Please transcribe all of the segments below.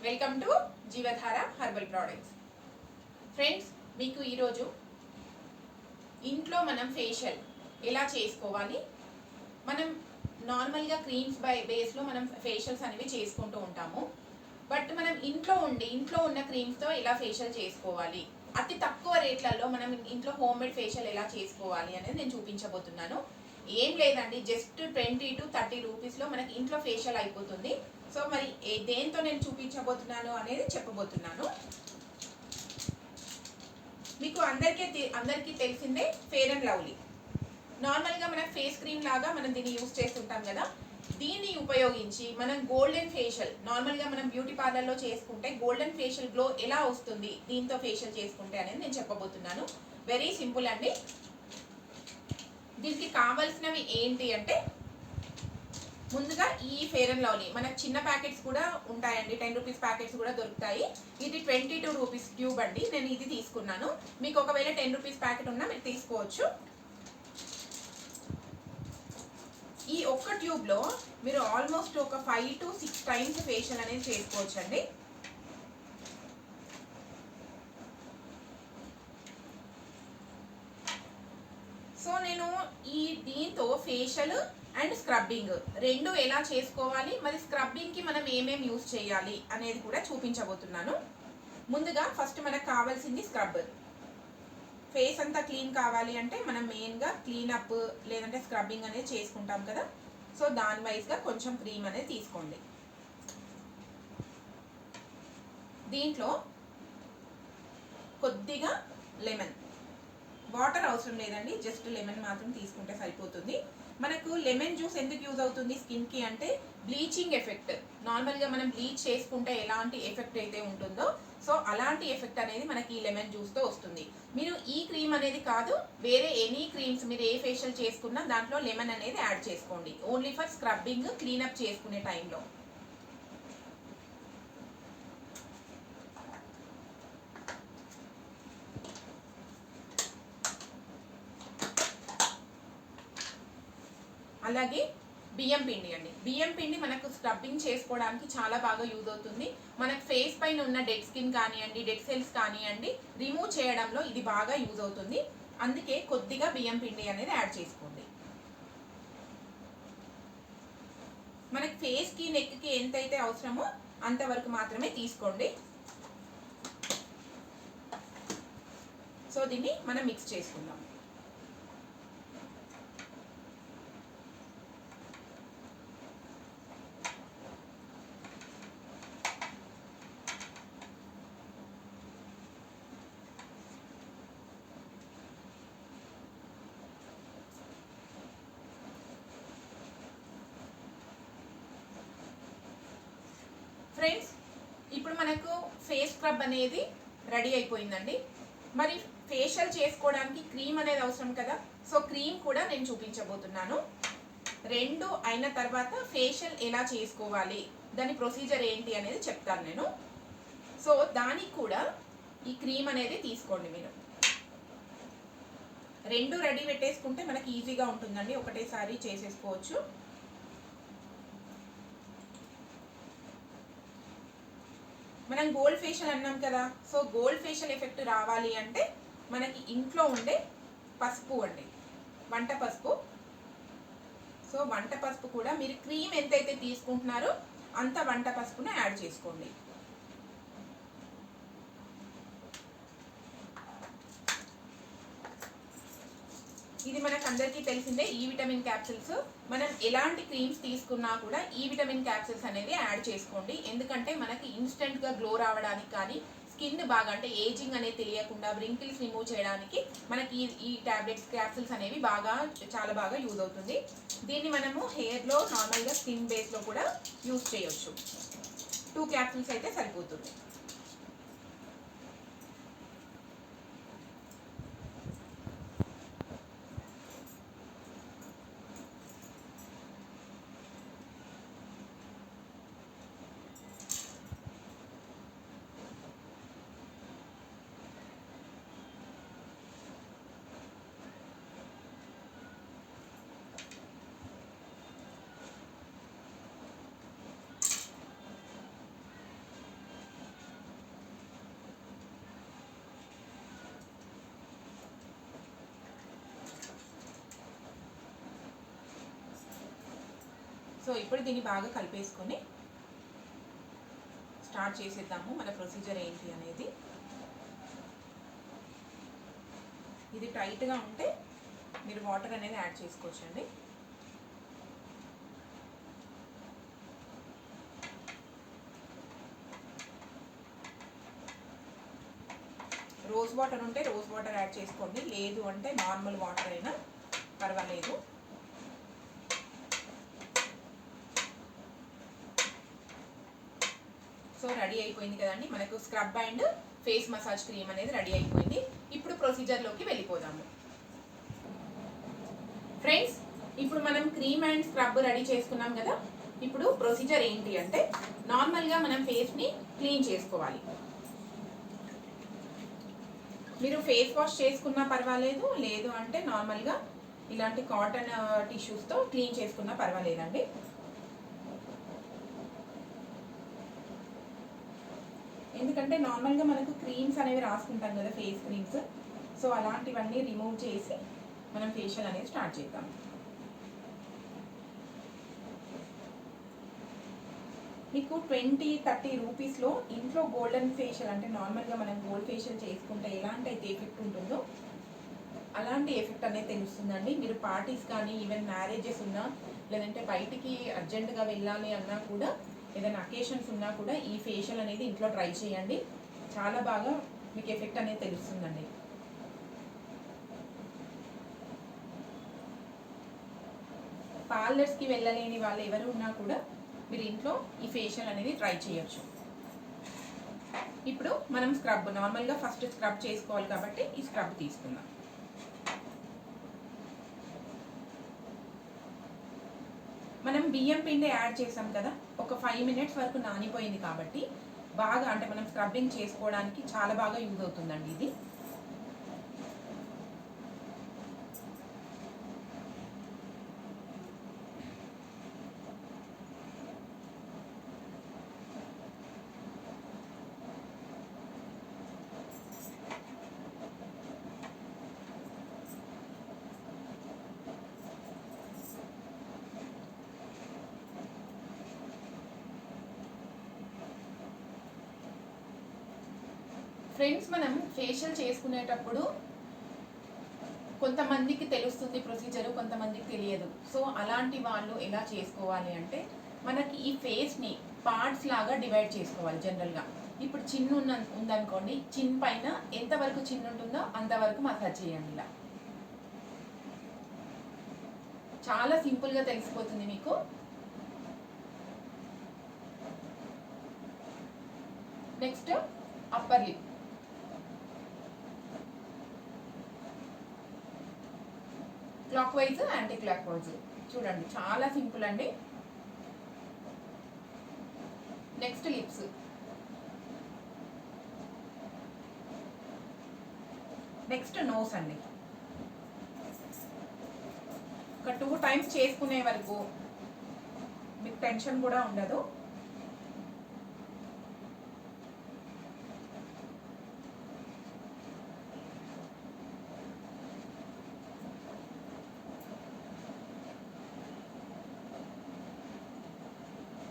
Welcome to Jeevadhara herbal products. Friends, మీకు ఈరోజు ఇంట్లో మనం ఫేషియల్ ఎలా చేసుకోవాలి, మనం నార్మల్గా క్రీమ్స్ బేస్లో మనం ఫేషియల్స్ అనేవి చేసుకుంటూ ఉంటాము. బట్ మనం ఇంట్లో ఉన్న క్రీమ్స్తో ఎలా ఫేషియల్ చేసుకోవాలి, అతి తక్కువ రేట్లలో మనం ఇంట్లో హోమ్ మేడ్ ఫేషియల్ ఎలా చేసుకోవాలి అనేది నేను చూపించబోతున్నాను. ఏం లేదండి, జస్ట్ 20 to 30 రూపీస్లో మనకి ఇంట్లో ఫేషియల్ అయిపోతుంది. సో మరి దేంతో నేను చూపించబోతున్నాను అనేది చెప్పబోతున్నాను. మీకు అందరికీ తెలిసిందే ఫెయిర్ అండ్ లవ్లీ. నార్మల్గా మన ఫేస్ క్రీమ్ లాగా మనం దీన్ని యూజ్ చేస్తుంటాం కదా. దీన్ని ఉపయోగించి మనం గోల్డెన్ ఫేషియల్, నార్మల్గా మనం బ్యూటీ పార్లర్లో చేసుకుంటే గోల్డెన్ ఫేషియల్ గ్లో ఎలా వస్తుంది దీంతో ఫేషియల్ చేసుకుంటే అనేది నేను చెప్పబోతున్నాను. వెరీ సింపుల్ అండి. దీనికి కావాల్సినవి ఏంటి అంటే, ముందుగా ఈ ఫెయిర్ అండ్ లవ్లీ మనకు చిన్న ప్యాకెట్స్ కూడా ఉంటాయండి, 10 రూపీస్ ప్యాకెట్స్ కూడా దొరుకుతాయి. ఇది 22 రూపీస్ ట్యూబ్ అండి, నేను ఇది తీసుకున్నాను. మీకు ఒకవేళ 10 రూపీస్ ప్యాకెట్ ఉన్నా మీరు తీసుకోవచ్చు. ఈ ఒక్క ట్యూబ్లో మీరు ఆల్మోస్ట్ ఒక 5 to 6 టైమ్స్ ఫేషియల్ అనేది చేసుకోవచ్చు అండి. సో నేను దీంతో ఫేషియల్ అండ్ స్క్రబ్బింగ్ రెండు ఎలా చేసుకోవాలి, మరి స్క్రబ్బింగ్కి మనం ఏమేమి యూజ్ చేయాలి అనేది కూడా చూపించబోతున్నాను. ముందుగా ఫస్ట్ మనకు కావాల్సింది స్క్రబ్. ఫేస్ అంతా క్లీన్ కావాలి అంటే మనం మెయిన్గా క్లీనప్ లేదంటే స్క్రబ్బింగ్ అనేది చేసుకుంటాం కదా. సో దాని వైజ్గా కొంచెం క్రీమ్ అనేది తీసుకోండి. దీంట్లో కొద్దిగా లెమన్, వాటర్ అవసరం లేదండి, జస్ట్ లెమన్ మాత్రం తీసుకుంటే సరిపోతుంది. మనకు లెమన్ జ్యూస్ ఎందుకు యూజ్ అవుతుంది స్కిన్కి అంటే, బ్లీచింగ్ ఎఫెక్ట్. నార్మల్గా మనం బ్లీచ్ చేసుకుంటే ఎలాంటి ఎఫెక్ట్ అయితే ఉంటుందో, సో అలాంటి ఎఫెక్ట్ అనేది మనకి ఈ లెమన్ జ్యూస్తో వస్తుంది. మీరు ఈ క్రీమ్ అనేది కాదు, వేరే ఎనీ క్రీమ్స్ మీరు ఏ ఫేషియల్ చేసుకున్నా దాంట్లో లెమన్ అనేది యాడ్ చేసుకోండి, ఓన్లీ ఫర్ స్క్రబ్బింగ్, క్లీనప్ చేసుకునే టైంలో. అలాగే బియ్యం పిండి అండి. బియ్యం పిండి మనకు స్క్రబ్బింగ్ చేసుకోవడానికి చాలా బాగా యూజ్ అవుతుంది. మనకు ఫేస్ పైన ఉన్న డెడ్ స్కిన్ కానివ్వండి, డెడ్ సెల్స్ కానివ్వండి, రిమూవ్ చేయడంలో ఇది బాగా యూజ్ అవుతుంది. అందుకే కొద్దిగా బియ్యం పిండి అనేది యాడ్ చేసుకోండి. మనకి ఫేస్కి, నెక్కి ఎంతైతే అవసరమో అంతవరకు మాత్రమే తీసుకోండి. సో దీన్ని మనం మిక్స్ చేసుకుందాం. ఫ్రెండ్స్, ఇప్పుడు మనకు ఫేస్ స్క్రబ్ అనేది రెడీ అయిపోయిందండి. మరి ఫేషియల్ చేసుకోవడానికి క్రీమ్ అనేది అవసరం కదా. సో క్రీమ్ కూడా నేను చూపించబోతున్నాను. రెండు అయిన తర్వాత ఫేషియల్ ఎలా చేసుకోవాలి, దాని ప్రొసీజర్ ఏంటి అనేది చెప్తాను నేను. సో దానికి కూడా ఈ క్రీమ్ అనేది తీసుకోండి. మీరు రెండు రెడీ పెట్టేసుకుంటే మనకి ఈజీగా ఉంటుందండి, ఒకటేసారి చేసేసుకోవచ్చు. మనం గోల్డ్ ఫేషియల్ అన్నాం కదా. సో గోల్డ్ ఫేషియల్ ఎఫెక్ట్ రావాలి అంటే మనకి ఇంట్లో ఉండే పసుపు అండి, వంట పసుపు. సో వంట పసుపు కూడా మీరు క్రీమ్ ఎంతైతే తీసుకుంటున్నారో అంత వంట పసుపును యాడ్ చేసుకోండి. ఇది మనకు అందరికీ తెలిసిందే, ఈ విటమిన్ క్యాప్సిల్స్. మనం ఎలాంటి క్రీమ్స్ తీసుకున్నా కూడా ఈ విటమిన్ క్యాప్సిల్స్ అనేది యాడ్ చేసుకోండి. ఎందుకంటే మనకి ఇన్స్టెంట్గా గ్లో రావడానికి కానీ, స్కిన్ బాగా అంటే ఏజింగ్ అనేది తెలియకుండా వ్రింకిల్స్ రిమూవ్ చేయడానికి మనకి ఈ టాబ్లెట్స్, క్యాప్సిల్స్ అనేవి చాలా బాగా యూజ్ అవుతుంది. దీన్ని మనము హెయిర్లో, నార్మల్గా స్కిన్ బేస్లో కూడా యూజ్ చేయొచ్చు. 2 క్యాప్సిల్స్ అయితే సరిపోతుంది. సో ఇప్పుడు దీన్ని బాగా కలిపేసుకొని స్టార్ట్ చేసేద్దాము మన ప్రొసీజర్ ఏంటి అనేది. ఇది టైట్గా ఉంటే మీరు వాటర్ అనేది యాడ్ చేసుకోవచ్చండి. రోజ్ వాటర్ ఉంటే రోజ్ వాటర్ యాడ్ చేసుకోండి, లేదు అంటే నార్మల్ వాటర్ అయినా పర్వాలేదు. సో రెడీ అయిపోయింది కదండి, మనకు scrub and face massage cream అనేది రెడీ అయిపోయింది. ఇప్పుడు ప్రొసీజర్లోకి వెళ్ళిపోదాము. ఫ్రెండ్స్, ఇప్పుడు మనం క్రీమ్ అండ్ స్క్రబ్ రెడీ చేసుకున్నాం కదా. ఇప్పుడు ప్రొసీజర్ ఏంటి అంటే, నార్మల్గా మనం ఫేస్ని క్లీన్ చేసుకోవాలి. మీరు ఫేస్ వాష్ చేసుకున్నా పర్వాలేదు, లేదు అంటే నార్మల్గా ఇలాంటి కాటన్ టిష్యూస్తో క్లీన్ చేసుకున్నా పర్వాలేదండి. ఎందుకంటే నార్మల్గా మనకు క్రీమ్స్ అనేవి రాసుకుంటాం కదా, ఫేస్ క్రీమ్స్. సో అలాంటివన్నీ రిమూవ్ చేసి మనం ఫేషియల్ అనేది స్టార్ట్ చేద్దాం. మీకు 20-30 రూపీస్లో ఇంట్లో గోల్డెన్ ఫేషియల్, అంటే నార్మల్గా మనం గోల్డ్ ఫేషియల్ చేసుకుంటే ఎలాంటి అయితే ఎఫెక్ట్ ఉంటుందో అలాంటి ఎఫెక్ట్ అనేది తెలుస్తుందండి. మీరు పార్టీస్ కానీ ఈవెన్ మ్యారేజెస్ ఉన్నా, లేదంటే బయటికి అర్జెంటుగా వెళ్ళాలి అన్నా కూడా, ఏదైనా అకేషన్స్ ఉన్నా కూడా ఈ ఫేషియల్ అనేది ఇంట్లో ట్రై చేయండి. చాలా బాగా మీకు ఎఫెక్ట్ అనేది తెలుస్తుందండి. పార్లర్స్కి వెళ్ళలేని వాళ్ళు ఎవరు ఉన్నా కూడా మీరు ఇంట్లో ఈ ఫేషియల్ అనేది ట్రై చేయొచ్చు. ఇప్పుడు మనం స్క్రబ్, నార్మల్గా ఫస్ట్ స్క్రబ్ చేసుకోవాలి కాబట్టి ఈ స్క్రబ్ తీసుకుందాం. మనం బియ్యం పిండి యాడ్ చేసాం కదా, ఒక 5 మినిట్స్ వరకు నానిపోయింది కాబట్టి బాగా, అంటే మనం స్క్రబ్బింగ్ చేసుకోవడానికి చాలా బాగా యూజ్ అవుతుందండి ఇది. ఫ్రెండ్స్, మనం ఫేషియల్ చేసుకునేటప్పుడు కొంతమందికి తెలుస్తుంది ప్రొసీజరు, కొంతమందికి తెలియదు. సో అలాంటి వాళ్ళు ఎలా చేసుకోవాలి అంటే, మనకి ఈ ఫేస్ని పార్ట్స్ లాగా డివైడ్ చేసుకోవాలి. జనరల్గా ఇప్పుడు చిన్ ఉందనుకోండి, చిన్ పైన ఎంతవరకు చిన్ ఉంటుందో అంతవరకు మసాజ్ చేయండి. ఇలా చాలా సింపుల్గా తెలిసిపోతుంది మీకు. Next upper lip, clock wise anti clock wise. చూడండి చాలా సింపుల్ అండి. నెక్స్ట్ లిప్స్, నెక్స్ట్ నోస్ అండి. ఒక 2 టైమ్స్ చేసుకునే వరకు మీకు టెన్షన్ కూడా ఉండదు.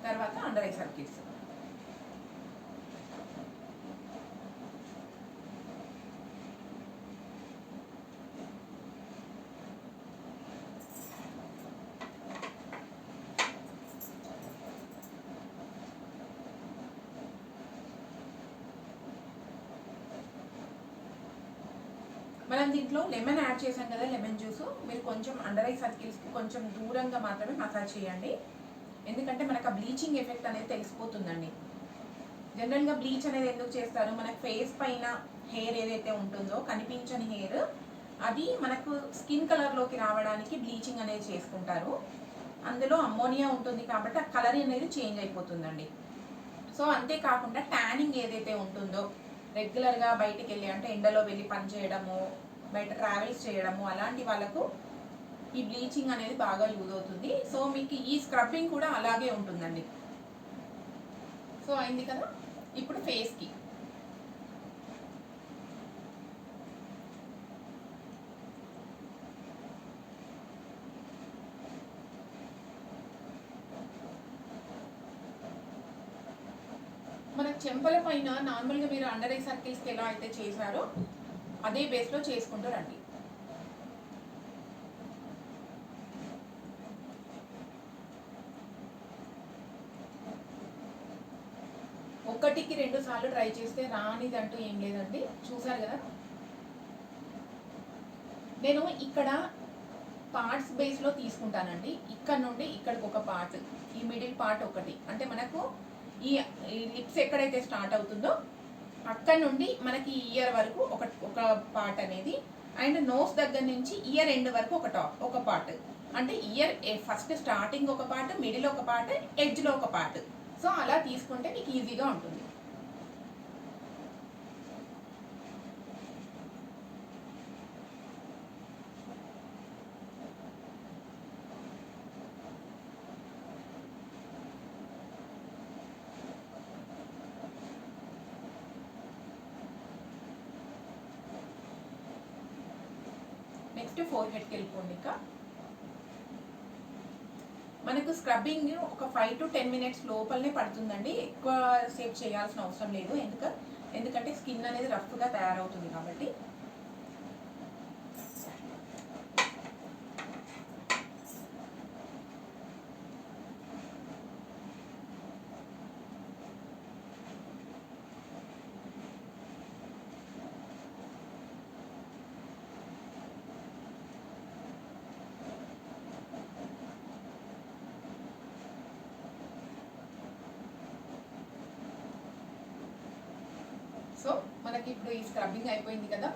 తర్వాత అండర్ ఐ సర్కిల్స్. మనం దీంట్లో లెమన్ యాడ్ చేసాం కదా, లెమన్ జ్యూస్. మీరు కొంచెం అండర్ ఐ సర్కిల్స్కి కొంచెం దూరంగా మాత్రమే మసాజ్ చేయండి, ఎందుకంటే మనకు ఆ బ్లీచింగ్ ఎఫెక్ట్ అనేది తెలిసిపోతుందండి. జనరల్గా బ్లీచ్ అనేది ఎందుకు చేస్తారు, మనకు ఫేస్ పైన హెయిర్ ఏదైతే ఉంటుందో, కనిపించని హెయిర్, అది మనకు స్కిన్ కలర్లోకి రావడానికి బ్లీచింగ్ అనేది చేసుకుంటారు. అందులో అమ్మోనియా ఉంటుంది కాబట్టి ఆ కలర్ అనేది చేంజ్ అయిపోతుందండి. సో అంతేకాకుండా ట్యానింగ్ ఏదైతే ఉంటుందో, రెగ్యులర్గా బయటికి వెళ్ళి, అంటే ఎండలో వెళ్ళి పని చేయడము, బయట ట్రావెల్స్ చేయడము, అలాంటి వాళ్ళకు ఈ బ్లీచింగ్ అనేది బాగా యూజ్ అవుతుంది. సో మీకు ఈ స్క్రబ్బింగ్ కూడా అలాగే ఉంటుందండి. సో అయింది కదా. ఇప్పుడు ఫేస్కి మన చెంపల పైన నార్మల్గా మీరు అండర్ ఐ సర్కిల్స్కి ఎలా అయితే చేశారో అదే బేస్లో చేసుకుంటూ రండి. ఒకటికి 2 సార్లు ట్రై చేస్తే రానిదంటూ ఏం లేదండి. చూసారు కదా, నేను ఇక్కడ పార్ట్స్ బేస్లో తీసుకుంటానండి. ఇక్కడ నుండి ఇక్కడికి ఒక పార్ట్, ఈ మిడిల్ పార్ట్ ఒకటి, అంటే మనకు ఈ లిప్స్ ఎక్కడైతే స్టార్ట్ అవుతుందో అక్కడ నుండి మనకి ఇయర్ వరకు ఒక పార్ట్ అనేది, అండ్ నోస్ దగ్గర నుంచి ఇయర్ ఎండ్ వరకు ఒక పార్ట్, అంటే ఇయర్ ఫస్ట్ స్టార్టింగ్ ఒక పార్ట్, మిడిల్ ఒక పార్ట్, ఎడ్జ్లో ఒక పార్ట్. సో అలా తీసుకుంటే మీకు ఈజీగా ఉంటుంది. నెక్స్ట్ ఫోర్ హెడ్కి వెళ్ళిపోండి. ఇంకా మనకు స్క్రబ్బింగ్ ఒక 5 to 10 minutes లోపలనే పడుతుందండి. ఎక్కువ సేపు చేయాల్సిన అవసరం లేదు, ఎందుకంటే స్కిన్ అనేది రఫ్గా తయారవుతుంది కాబట్టి. సో మనకి ఇప్పుడు ఈ స్క్రబ్బింగ్ అయిపోయింది కదా.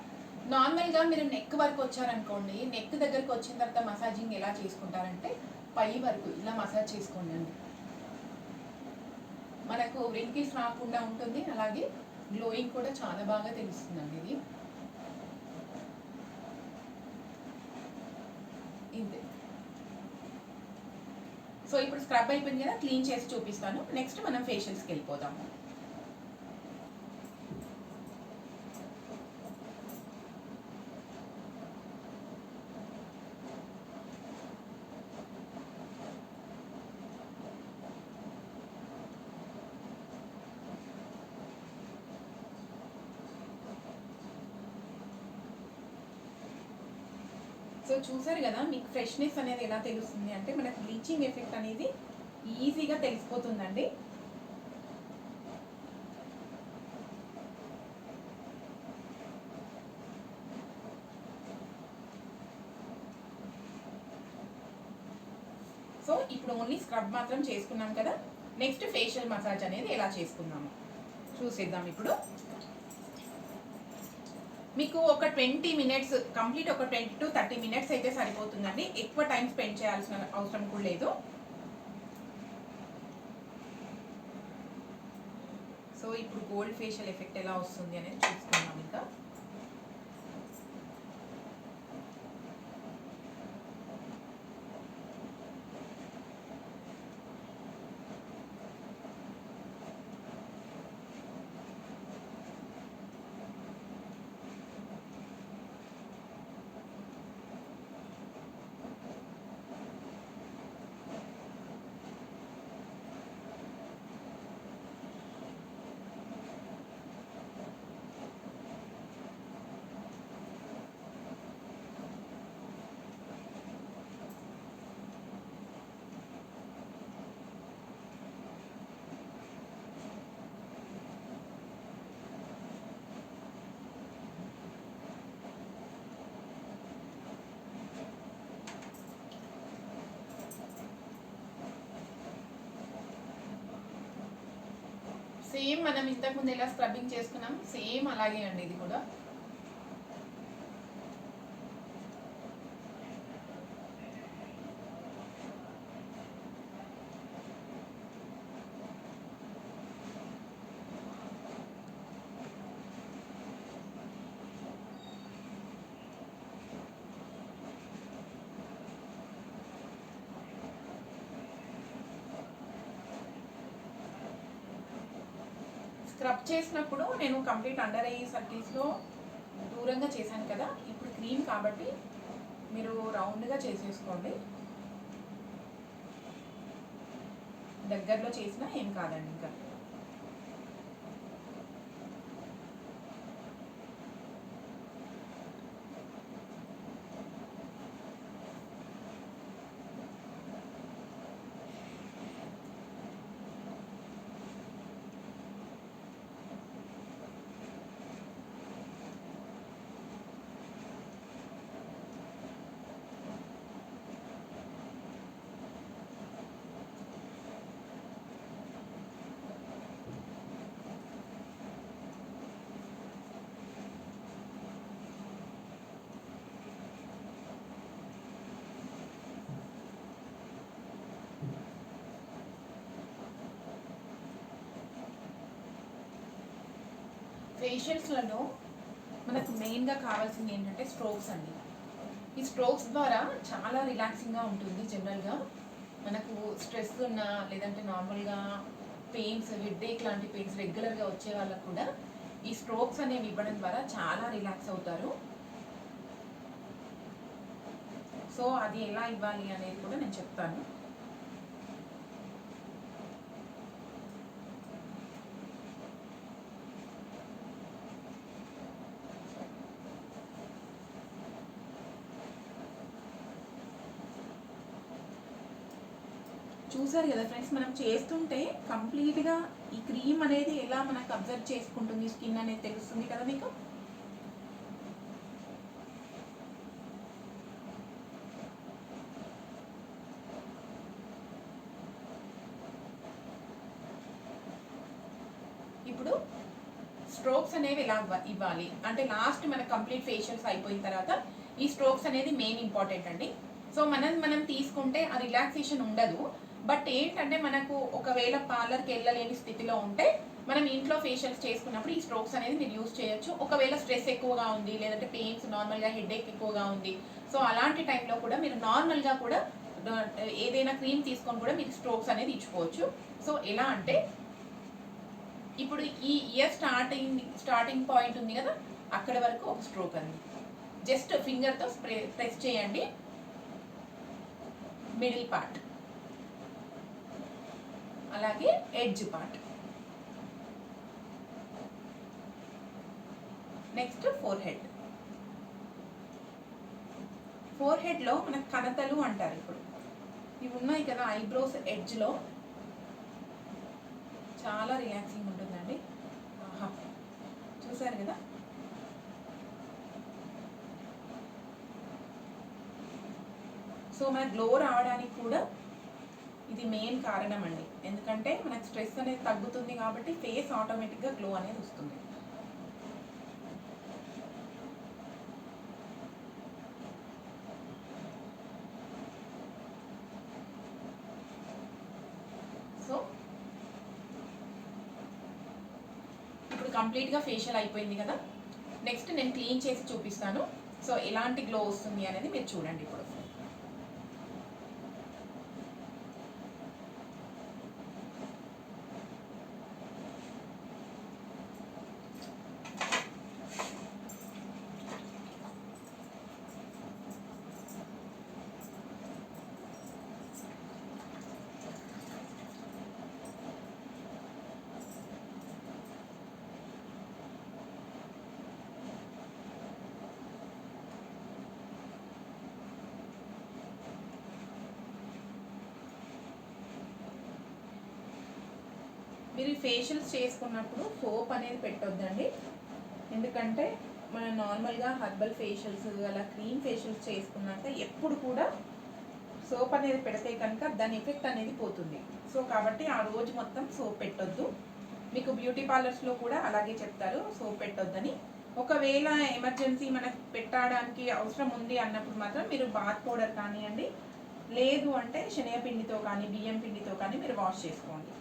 నార్మల్గా మీరు నెక్ వరకు వచ్చారనుకోండి, నెక్ దగ్గరకు వచ్చిన తర్వాత మసాజింగ్ ఎలా చేసుకుంటారంటే పై వరకు ఇలా మసాజ్ చేసుకోండి అండి. మనకు వ్రింకిల్స్ రాకుండా ఉంటుంది, అలాగే గ్లోయింగ్ కూడా చాలా బాగా తెలుస్తుందండి ఇది. ఇంతే. సో ఇప్పుడు స్క్రబ్ అయిపోయింది కదా, క్లీన్ చేసి చూపిస్తాను. నెక్స్ట్ మనం ఫేషియల్స్కి వెళ్ళిపోదాము. సో చూసారు కదా, మీకు ఫ్రెష్నెస్ అనేది ఎలా తెలుస్తుంది అంటే మనకు బ్లీచింగ్ ఎఫెక్ట్ అనేది ఈజీగా తెలిసిపోతుందండి. సో ఇప్పుడు ఓన్లీ స్క్రబ్ మాత్రం చేసుకున్నాం కదా. నెక్స్ట్ ఫేషియల్ మసాజ్ అనేది ఎలా చేసుకుందాము చూసేద్దాం. ఇప్పుడు మీకు ఒక 20 minutes కంప్లీట్, ఒక 20 to 30 minutes అయితే సరిపోతుందండి. ఎక్కువ టైం స్పెండ్ చేయాల్సిన అవసరం కూడా లేదు. సో ఇప్పుడు గోల్డ్ ఫేషియల్ ఎఫెక్ట్ ఎలా వస్తుంది అనేది చూసుకుందాం. ఇంకా సేమ్ మనం ఇంతకుముందు ఎలా స్క్రబ్బింగ్ చేసుకున్నాం, సేమ్ అలాగే అండి ఇది కూడా. స్క్రబ్ చేసినప్పుడు నేను కంప్లీట్ అండర్ ఐ సర్కిల్స్లో దూరంగా చేశాను కదా. ఇప్పుడు క్రీమ్ కాబట్టి మీరు రౌండ్గా చేసేసుకోండి. దగ్గరలో చేసినా ఏం కాదండి. ఇంకా ఫేషియల్స్లలో మనకు మెయిన్గా కావాల్సింది ఏంటంటే స్ట్రోక్స్ అండి. ఈ స్ట్రోక్స్ ద్వారా చాలా రిలాక్సింగ్గా ఉంటుంది. జనరల్గా మనకు స్ట్రెస్ ఉన్నా లేదంటే నార్మల్గా పెయిన్స్, హెడ్ఏక్ లాంటి పెయిన్స్ రెగ్యులర్గా వచ్చే వాళ్ళకు కూడా ఈ స్ట్రోక్స్ అనేవి ఇవ్వడం ద్వారా చాలా రిలాక్స్ అవుతారు. సో అది ఎలా ఇవ్వాలి అనేది కూడా నేను చెప్తాను. చూసారు కదా ఫ్రెండ్స్, మనం చేస్తుంటే కంప్లీట్గా ఈ క్రీమ్ అనేది ఎలా మనకు అబ్జర్వ్ చేసుకుంటుంది స్కిన్ అనేది తెలుస్తుంది కదా మీకు. ఇప్పుడు స్ట్రోక్స్ అనేవి ఎలా ఇవ్వాలి అంటే లాస్ట్ మన కంప్లీట్ ఫేషియల్స్ అయిపోయిన తర్వాత ఈ స్ట్రోక్స్ అనేది మెయిన్ ఇంపార్టెంట్ అండి. సో మనం తీసుకుంటే ఆ రిలాక్సేషన్ ఉండదు. బట్ ఏంటంటే మనకు ఒకవేళ పార్లర్కి వెళ్ళలేని స్థితిలో ఉంటే మనం ఇంట్లో ఫేషియల్స్ చేసుకున్నప్పుడు ఈ స్ట్రోక్స్ అనేది మీరు యూజ్ చేయొచ్చు. ఒకవేళ స్ట్రెస్ ఎక్కువగా ఉంది లేదంటే పెయిన్స్ నార్మల్గా హెడేక్ ఎక్కువగా ఉంది, సో అలాంటి టైంలో కూడా మీరు నార్మల్గా కూడా ఏదైనా క్రీమ్ తీసుకొని కూడా మీరు స్ట్రోక్స్ అనేది ఇచ్చుకోవచ్చు. సో ఎలా అంటే ఇప్పుడు ఈ ఇయర్ స్టార్టింగ్ పాయింట్ ఉంది కదా, అక్కడ వరకు ఒక స్ట్రోక్ అండి. జస్ట్ ఫింగర్తో ప్రెస్ చేయండి మిడిల్ పార్ట్, అలాగే ఎడ్జ్ పార్ట్, నెక్స్ట్ ఫోర్ హెడ్లో మనకు కణతలు అంటారు. ఇప్పుడు ఇవి ఉన్నాయి కదా ఐబ్రోస్ ఎడ్జ్లో చాలా రిలాక్సింగ్ ఉంటుందండి. చూసారు కదా. సో మన గ్లో రావడానికి కూడా ఇది మెయిన్ కారణం అండి. ఎందుకంటే మనకు స్ట్రెస్ అనేది తగ్గుతుంది కాబట్టి ఫేస్ ఆటోమేటిక్గా గ్లో అనేది వస్తుంది. సో ఇప్పుడు కంప్లీట్గా ఫేషియల్ అయిపోయింది కదా, నెక్స్ట్ నేను క్లీన్ చేసి చూపిస్తాను. సో ఎలాంటి గ్లో వస్తుంది అనేది మీరు చూడండి. ఇప్పుడు మీరు ఫేషియల్స్ చేసుకున్నప్పుడు సోప్ అనేది పెట్టొద్దండి. ఎందుకంటే మనం నార్మల్గా హర్బల్ ఫేషియల్స్ అలా క్రీమ్ ఫేషియల్స్ చేసుకున్నాక ఎప్పుడు కూడా సోప్ అనేది పెడితే కనుక దాని ఎఫెక్ట్ అనేది పోతుంది. సో కాబట్టి ఆ రోజు మొత్తం సోప్ పెట్టొద్దు. మీకు బ్యూటీ పార్లర్స్లో కూడా అలాగే చెప్తారు సోప్ పెట్టొద్దని. ఒకవేళ ఎమర్జెన్సీ మనకు పెట్టడానికి అవసరం ఉంది అన్నప్పుడు మాత్రం మీరు బాత్ పౌడర్ కానివ్వండి, లేదు అంటే శనగపిండితో కానీ బియ్యం పిండితో కానీ మీరు వాష్ చేసుకోండి.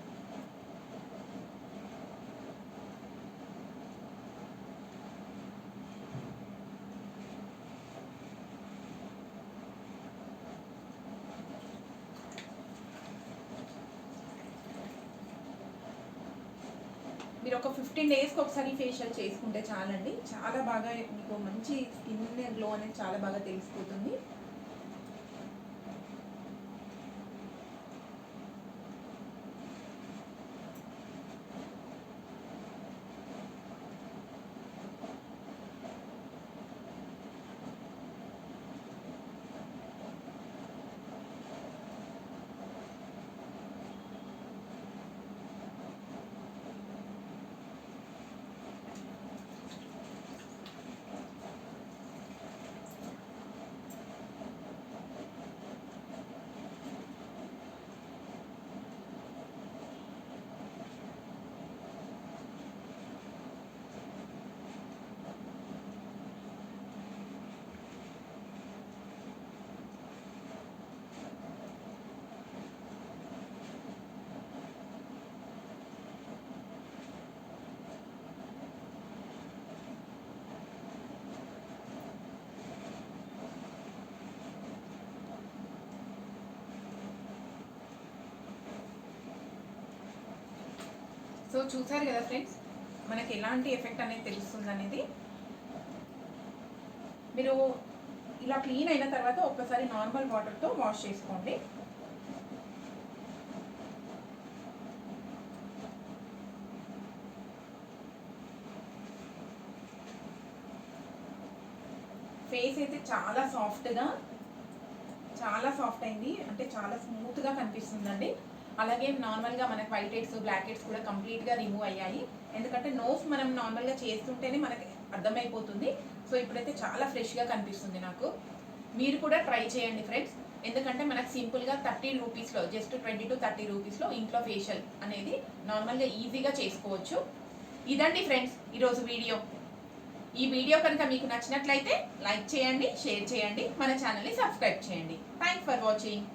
మీరు ఒక 15 డేస్కి ఒకసారి ఫేషియల్ చేసుకుంటే చాలండి. చాలా బాగా మీకు మంచి స్కిన్ గ్లో అనేది చాలా బాగా తెలిసిపోతుంది. సో చూసారు కదా ఫ్రెండ్స్, మనకి ఎలాంటి ఎఫెక్ట్ అనేది తెలుస్తుంది అనేది. మీరు ఇలా క్లీన్ అయిన తర్వాత ఒక్కసారి నార్మల్ వాటర్తో వాష్ చేసుకోండి. ఫేస్ అయితే చాలా సాఫ్ట్ అయింది, అంటే చాలా స్మూత్గా కనిపిస్తుందండి. అలాగే నార్మల్గా మనకి వైట్ హెడ్స్ బ్లాక్ హెడ్స్ కూడా కంప్లీట్గా రిమూవ్ అయ్యాయి. ఎందుకంటే నోస్ మనం నార్మల్గా చేస్తుంటేనే మనకి అర్థమైపోతుంది. సో ఇప్పుడైతే చాలా ఫ్రెష్గా కనిపిస్తుంది నాకు. మీరు కూడా ట్రై చేయండి ఫ్రెండ్స్. ఎందుకంటే మనకు సింపుల్గా 30 రూపీస్లో, జస్ట్ 20 to 30 రూపీస్లో ఇంట్లో ఫేషియల్ అనేది నార్మల్గా ఈజీగా చేసుకోవచ్చు. ఇదండి ఫ్రెండ్స్ ఈరోజు వీడియో. ఈ వీడియో కనుక మీకు నచ్చినట్లయితే లైక్ చేయండి, షేర్ చేయండి, మన ఛానల్ని సబ్స్క్రైబ్ చేయండి. Thanks for watching.